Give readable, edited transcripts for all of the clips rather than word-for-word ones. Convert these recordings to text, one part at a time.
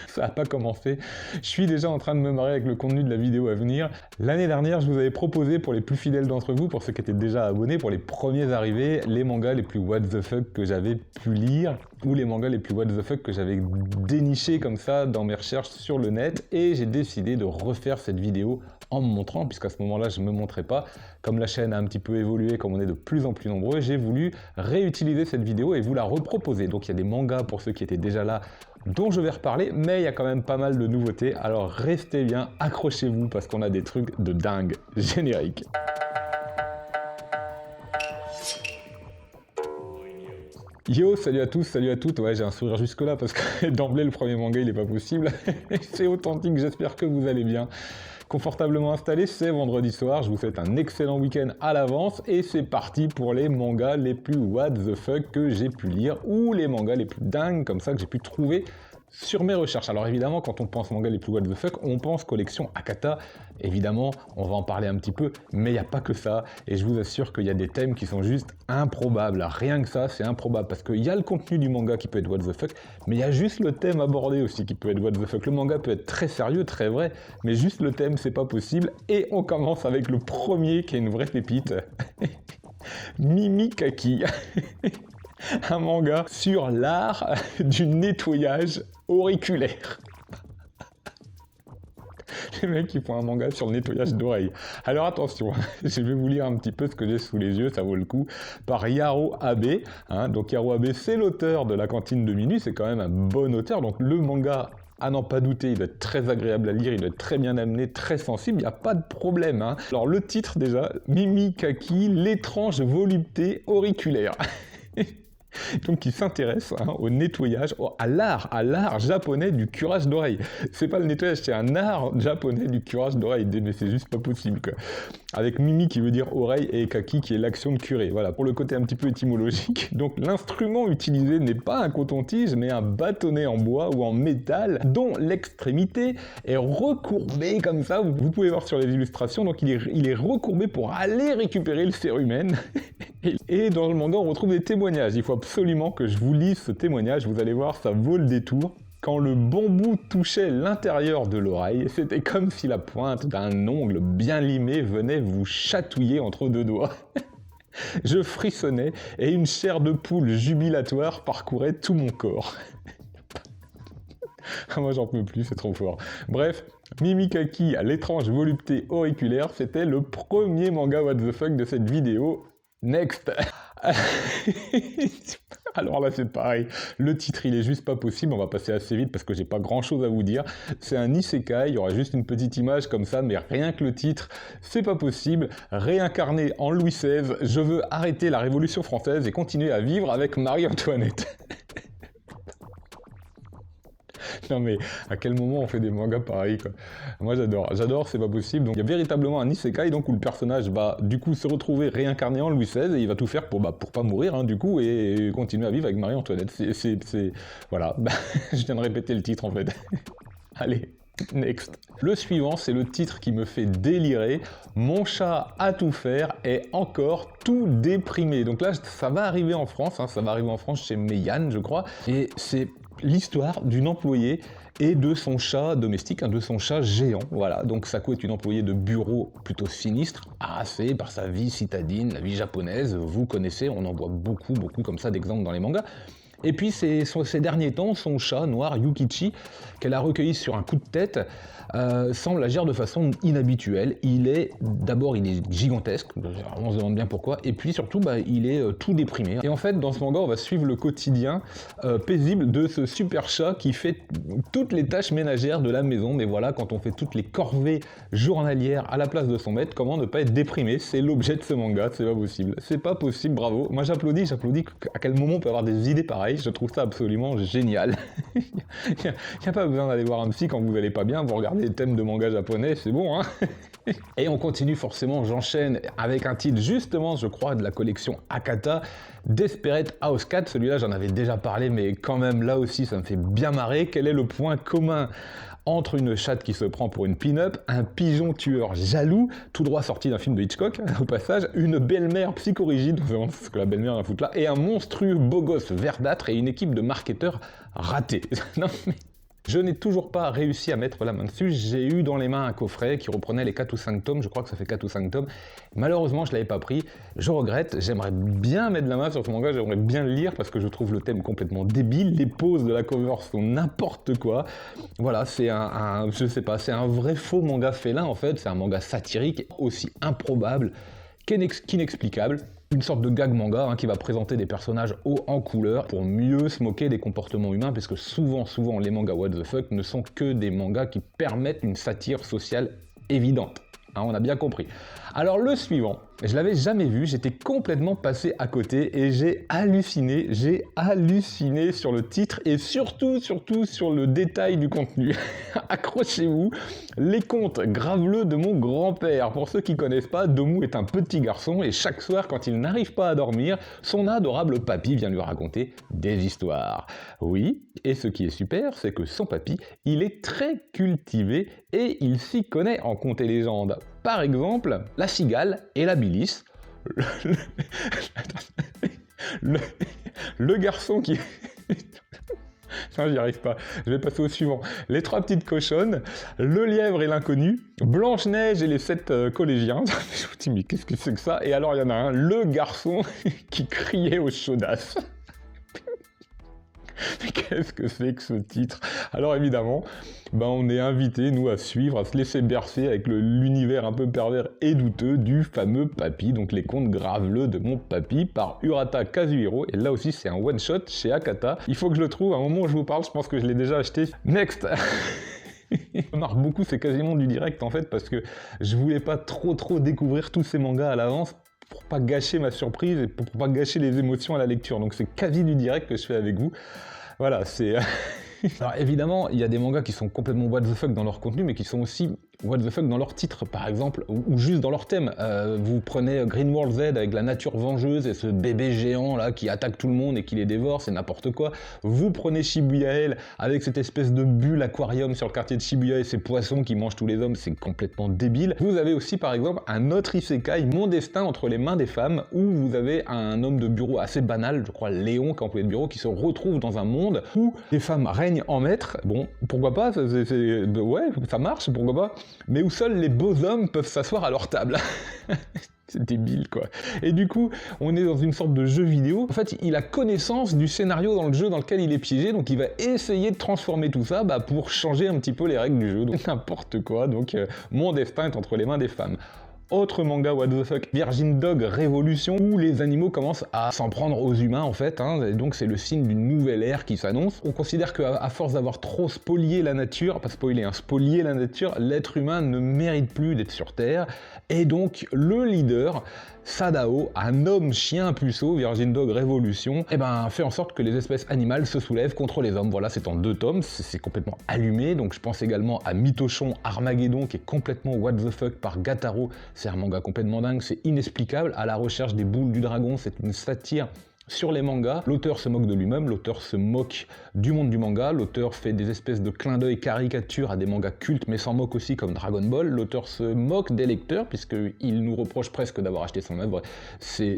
Ça n'a pas commencé. Je suis déjà en train de me marrer avec le contenu de la vidéo à venir. L'année dernière, je vous avais proposé, pour les plus fidèles d'entre vous, pour ceux qui étaient déjà abonnés, pour les premiers arrivés, les mangas les plus what the fuck que j'avais pu lire, ou les mangas les plus what the fuck que j'avais dénichés comme ça dans mes recherches sur le net, et j'ai décidé de refaire cette vidéo en me montrant, puisqu'à ce moment-là, je ne me montrais pas. Comme la chaîne a un petit peu évolué, comme on est de plus en plus nombreux, j'ai voulu réutiliser cette vidéo et vous la reproposer. Donc il y a des mangas pour ceux qui étaient déjà là, dont je vais reparler, mais il y a quand même pas mal de nouveautés, alors restez bien, accrochez-vous, parce qu'on a des trucs de dingue. Générique. Yo, salut à tous, salut à toutes. Ouais, j'ai un sourire jusque là parce que d'emblée le premier manga il est pas possible. C'est authentique, j'espère que vous allez bien. Confortablement installé, c'est vendredi soir, je vous souhaite un excellent week-end à l'avance et c'est parti pour les mangas les plus what the fuck que j'ai pu lire ou les mangas les plus dingues comme ça que j'ai pu trouver sur mes recherches. Alors évidemment, quand on pense manga les plus what the fuck, on pense collection Akata. Évidemment, on va en parler un petit peu, mais il n'y a pas que ça. Et je vous assure qu'il y a des thèmes qui sont juste improbables. Rien que ça, c'est improbable. Parce qu'il y a le contenu du manga qui peut être what the fuck, mais il y a juste le thème abordé aussi qui peut être what the fuck. Le manga peut être très sérieux, très vrai, mais juste le thème, c'est pas possible. Et on commence avec le premier qui est une vraie pépite. Mimikaki. Un manga sur l'art du nettoyage auriculaire. Les mecs qui font un manga sur le nettoyage d'oreilles. Alors attention, je vais vous lire un petit peu ce que j'ai sous les yeux, ça vaut le coup, par Yaro Abe. Donc Yaro Abe, c'est l'auteur de La Cantine de minuit, c'est quand même un bon auteur, donc le manga, à n'en pas douter, il doit être très agréable à lire, il doit être très bien amené, très sensible, il n'y a pas de problème. Alors le titre déjà, Mimikaki, l'étrange volupté auriculaire. Donc il s'intéresse au nettoyage, à l'art japonais du curage d'oreilles. C'est pas le nettoyage, c'est un art japonais du curage d'oreilles, mais c'est juste pas possible quoi. Avec mimi qui veut dire oreille et kaki qui est l'action de curer. Voilà, pour le côté un petit peu étymologique. Donc l'instrument utilisé n'est pas un coton-tige, mais un bâtonnet en bois ou en métal, dont l'extrémité est recourbée comme ça. Vous pouvez voir sur les illustrations, donc il est recourbé pour aller récupérer le cérumen. Et dans le manga, on retrouve des témoignages. Il faut absolument que je vous lise ce témoignage. Vous allez voir, ça vaut le détour. Quand le bon bout touchait l'intérieur de l'oreille, c'était comme si la pointe d'un ongle bien limé venait vous chatouiller entre deux doigts. Je frissonnais et une chair de poule jubilatoire parcourait tout mon corps. Moi j'en peux plus, c'est trop fort. Bref, Mimikaki à l'étrange volupté auriculaire, c'était le premier manga what the fuck de cette vidéo. Next. Alors là c'est pareil, le titre il est juste pas possible, on va passer assez vite parce que j'ai pas grand chose à vous dire. C'est un isekai, il y aura juste une petite image comme ça, mais rien que le titre, c'est pas possible. Réincarné en Louis XVI, je veux arrêter la Révolution française et continuer à vivre avec Marie-Antoinette. Non mais à quel moment on fait des mangas pareils quoi. Moi j'adore, c'est pas possible. Donc il y a véritablement un isekai donc où le personnage va du coup se retrouver réincarné en Louis XVI et il va tout faire pour pas mourir du coup et continuer à vivre avec Marie-Antoinette. C'est voilà, je viens de répéter le titre en fait. Allez. Next. Le suivant, c'est le titre qui me fait délirer. Mon chat à tout faire est encore tout déprimé. Donc là, ça va arriver en France, ça va arriver en France chez Meian, je crois. Et c'est l'histoire d'une employée et de son chat domestique, de son chat géant. Voilà, donc Sako est une employée de bureau plutôt sinistre, harassée par sa vie citadine, la vie japonaise. Vous connaissez, on en voit beaucoup comme ça d'exemples dans les mangas. Et puis ces derniers temps, son chat noir Yukichi, qu'elle a recueilli sur un coup de tête, semble agir de façon inhabituelle. D'abord il est gigantesque, on se demande bien pourquoi, et puis surtout il est tout déprimé. Et en fait dans ce manga on va suivre le quotidien paisible de ce super chat qui fait toutes les tâches ménagères de la maison. Mais voilà, quand on fait toutes les corvées journalières à la place de son maître, comment ne pas être déprimé? C'est l'objet de ce manga, c'est pas possible. C'est pas possible, bravo. Moi j'applaudis à quel moment on peut avoir des idées pareilles, je trouve ça absolument génial. Il n'y a pas besoin d'aller voir un psy quand vous n'allez pas bien, vous regardez les thèmes de manga japonais, c'est bon, Et on continue forcément, j'enchaîne avec un titre justement, je crois, de la collection Akata, Desperate House Cat. Celui-là, j'en avais déjà parlé, mais quand même, là aussi, ça me fait bien marrer. Quel est le point commun entre une chatte qui se prend pour une pin-up, un pigeon tueur jaloux, tout droit sorti d'un film de Hitchcock, au passage, une belle-mère psychorigide, c'est vraiment ce que la belle-mère a foutre là, et un monstrueux beau gosse verdâtre et une équipe de marketeurs ratés. Non mais... Je n'ai toujours pas réussi à mettre la main dessus, j'ai eu dans les mains un coffret qui reprenait les 4 ou 5 tomes, je crois que ça fait 4 ou 5 tomes, malheureusement je ne l'avais pas pris, je regrette, j'aimerais bien mettre la main sur ce manga, j'aimerais bien le lire parce que je trouve le thème complètement débile, les poses de la cover sont n'importe quoi, voilà, c'est je sais pas, c'est un vrai faux manga félin en fait, c'est un manga satirique aussi improbable qu'inexplicable. Une sorte de gag manga qui va présenter des personnages hauts en couleur pour mieux se moquer des comportements humains, puisque souvent les mangas what the fuck ne sont que des mangas qui permettent une satire sociale évidente. On a bien compris. Alors le suivant, je l'avais jamais vu, j'étais complètement passé à côté et j'ai halluciné sur le titre et surtout sur le détail du contenu. Accrochez-vous, les contes graveleux de mon grand-père. Pour ceux qui connaissent pas, Domu est un petit garçon et chaque soir quand il n'arrive pas à dormir, son adorable papy vient lui raconter des histoires. Oui, et ce qui est super, c'est que son papy, il est très cultivé et il s'y connaît en contes et légendes. Par exemple, la cigale et la bilis. Le garçon qui... Non, j'y arrive pas. Je vais passer au suivant. Les 3 petites cochonnes, le lièvre et l'inconnu, Blanche-Neige et les 7 collégiens. Je me dis, mais qu'est-ce que c'est que ça? Et alors, il y en a un, le garçon qui criait aux chaudasses. Mais qu'est-ce que c'est que ce titre? Alors évidemment, on est invité, nous, à suivre, à se laisser bercer avec l'univers un peu pervers et douteux du fameux papy, donc les contes graveleux de mon papy, par Urata Kazuhiro, et là aussi c'est un one-shot chez Akata. Il faut que je le trouve, à un moment où je vous parle, je pense que je l'ai déjà acheté. Next. Je marque beaucoup, c'est quasiment du direct en fait, parce que je voulais pas trop découvrir tous ces mangas à l'avance, pour pas gâcher ma surprise et pour pas gâcher les émotions à la lecture. Donc c'est quasi du direct que je fais avec vous. Voilà, c'est... Alors évidemment, il y a des mangas qui sont complètement what the fuck dans leur contenu, mais qui sont aussi what the fuck dans leur titre, par exemple, ou juste dans leur thème. Vous prenez Green World Z avec la nature vengeuse et ce bébé géant là qui attaque tout le monde et qui les dévore, c'est n'importe quoi. Vous prenez Shibuya Hell avec cette espèce de bulle aquarium sur le quartier de Shibuya et ces poissons qui mangent tous les hommes, c'est complètement débile. Vous avez aussi par exemple un autre isekai, Mon destin entre les mains des femmes, où vous avez un homme de bureau assez banal, je crois Léon, qui est employé de bureau, qui se retrouve dans un monde où les femmes règnent en maître. Bon, pourquoi pas, ouais, ça marche, pourquoi pas, mais où seuls les beaux hommes peuvent s'asseoir à leur table. C'est débile, quoi. Et du coup, on est dans une sorte de jeu vidéo. En fait, il a connaissance du scénario dans le jeu dans lequel il est piégé, donc il va essayer de transformer tout ça pour changer un petit peu les règles du jeu. Donc n'importe quoi, donc mon destin est entre les mains des femmes. Autre manga what the fuck, Virgin Dog Révolution, où les animaux commencent à s'en prendre aux humains en fait, et donc c'est le signe d'une nouvelle ère qui s'annonce. On considère qu'à force d'avoir trop spolié la nature, pas spoiler, spolier la nature, l'être humain ne mérite plus d'être sur Terre, et donc le leader, Sadao, un homme chien puceau, Virgin Dog Révolution, fait en sorte que les espèces animales se soulèvent contre les hommes. Voilà, c'est en 2 tomes, c'est complètement allumé, donc je pense également à Mythochon Armageddon, qui est complètement what the fuck par Gataro. C'est un manga complètement dingue, c'est inexplicable, à la recherche des boules du dragon, c'est une satire sur les mangas. L'auteur se moque de lui-même, l'auteur se moque du monde du manga, l'auteur fait des espèces de clins d'œil caricatures à des mangas cultes, mais s'en moque aussi comme Dragon Ball, l'auteur se moque des lecteurs, puisqu'il nous reproche presque d'avoir acheté son œuvre. C'est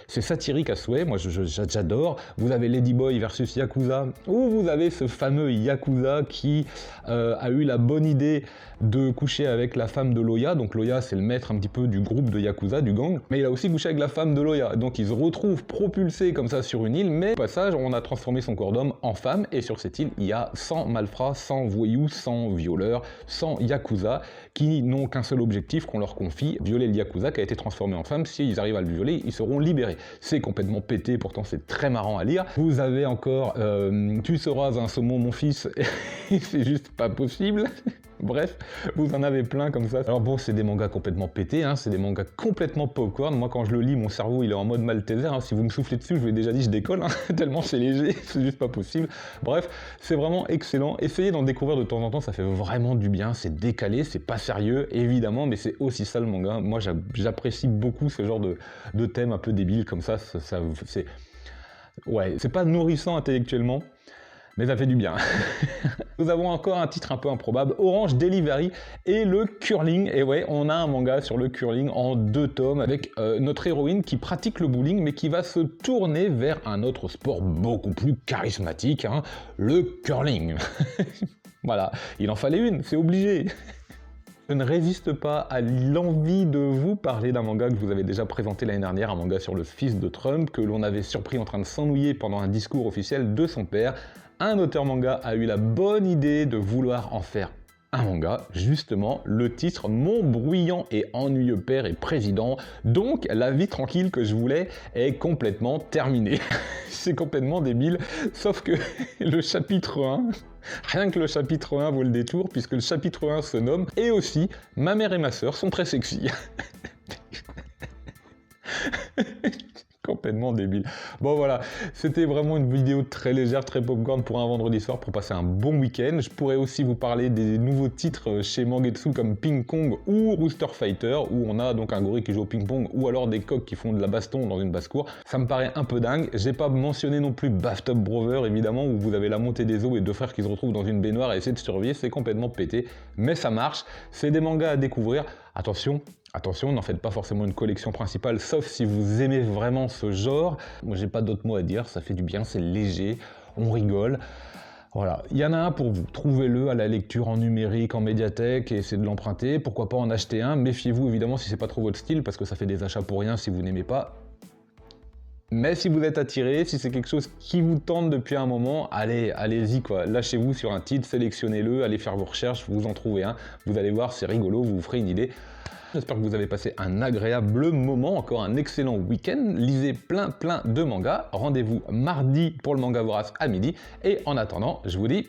satirique à souhait, moi j'adore. Vous avez Ladyboy versus Yakuza, où vous avez ce fameux Yakuza qui a eu la bonne idée de coucher avec la femme de Loya, donc Loya c'est le maître un petit peu du groupe de Yakuza, du gang, mais il a aussi couché avec la femme de Loya, donc il se retrouve propulsé comme ça sur une île, mais au passage on a transformé son corps d'homme en femme, et sur cette île il y a 100 malfrats, 100 voyous, 100 violeurs, 100 Yakuza, qui n'ont qu'un seul objectif qu'on leur confie, violer le Yakuza qui a été transformé en femme. S'ils arrivent à le violer, ils seront libérés. C'est complètement pété, pourtant c'est très marrant à lire. Vous avez encore Tu seras un saumon mon fils, c'est juste pas possible. Bref, vous en avez plein comme ça. Alors bon, c'est des mangas complètement pétés, c'est des mangas complètement popcorn. Moi, quand je le lis, mon cerveau, il est en mode Malteser. Si vous me soufflez dessus, je vous l'ai déjà dit, je décolle, tellement c'est léger, c'est juste pas possible. Bref, c'est vraiment excellent. Essayez d'en découvrir de temps en temps, ça fait vraiment du bien. C'est décalé, c'est pas sérieux, évidemment, mais c'est aussi ça le manga. Moi, j'apprécie beaucoup ce genre de thème un peu débile comme ça. Ouais, c'est pas nourrissant intellectuellement, Mais ça fait du bien. Nous avons encore un titre un peu improbable, Orange Delivery et le curling. Et ouais, on a un manga sur le curling en 2 tomes avec notre héroïne qui pratique le bowling mais qui va se tourner vers un autre sport beaucoup plus charismatique, hein, le curling. Voilà, il en fallait une, c'est obligé. Je ne résiste pas à l'envie de vous parler d'un manga que je vous avais déjà présenté l'année dernière, un manga sur le fils de Trump, que l'on avait surpris en train de s'ennouiller pendant un discours officiel de son père. Un auteur manga a eu la bonne idée de vouloir en faire un manga, justement, le titre Mon bruyant et ennuyeux père et président. Donc, la vie tranquille que je voulais est complètement terminée. C'est complètement débile, sauf que le chapitre 1, rien que le chapitre 1 vaut le détour, puisque le chapitre 1 se nomme « Et aussi, ma mère et ma sœur sont très sexy ». Complètement débile. Bon voilà, c'était vraiment une vidéo très légère, très popcorn pour un vendredi soir, pour passer un bon week-end. Je pourrais aussi vous parler des nouveaux titres chez Mangetsu comme Ping Pong ou Rooster Fighter, où on a donc un gorille qui joue au ping-pong, ou alors des coqs qui font de la baston dans une basse-cour. Ça me paraît un peu dingue. J'ai pas mentionné non plus Bathtub Brother, évidemment, où vous avez la montée des eaux et 2 frères qui se retrouvent dans une baignoire et essaient de survivre. C'est complètement pété, mais ça marche. C'est des mangas à découvrir. Attention, n'en faites pas forcément une collection principale, sauf si vous aimez vraiment ce genre. Moi, j'ai pas d'autres mots à dire, ça fait du bien, c'est léger, on rigole. Voilà, il y en a un pour vous. Trouvez-le à la lecture en numérique, en médiathèque, et essayez de l'emprunter. Pourquoi pas en acheter un. Méfiez-vous évidemment si c'est pas trop votre style, parce que ça fait des achats pour rien si vous n'aimez pas. Mais si vous êtes attiré, si c'est quelque chose qui vous tente depuis un moment, allez-y quoi, lâchez-vous sur un titre, sélectionnez-le, allez faire vos recherches, vous en trouvez un, vous allez voir, c'est rigolo, vous vous ferez une idée. J'espère que vous avez passé un agréable moment, encore un excellent week-end. Lisez plein de mangas. Rendez-vous mardi pour le manga vorace à midi. Et en attendant, je vous dis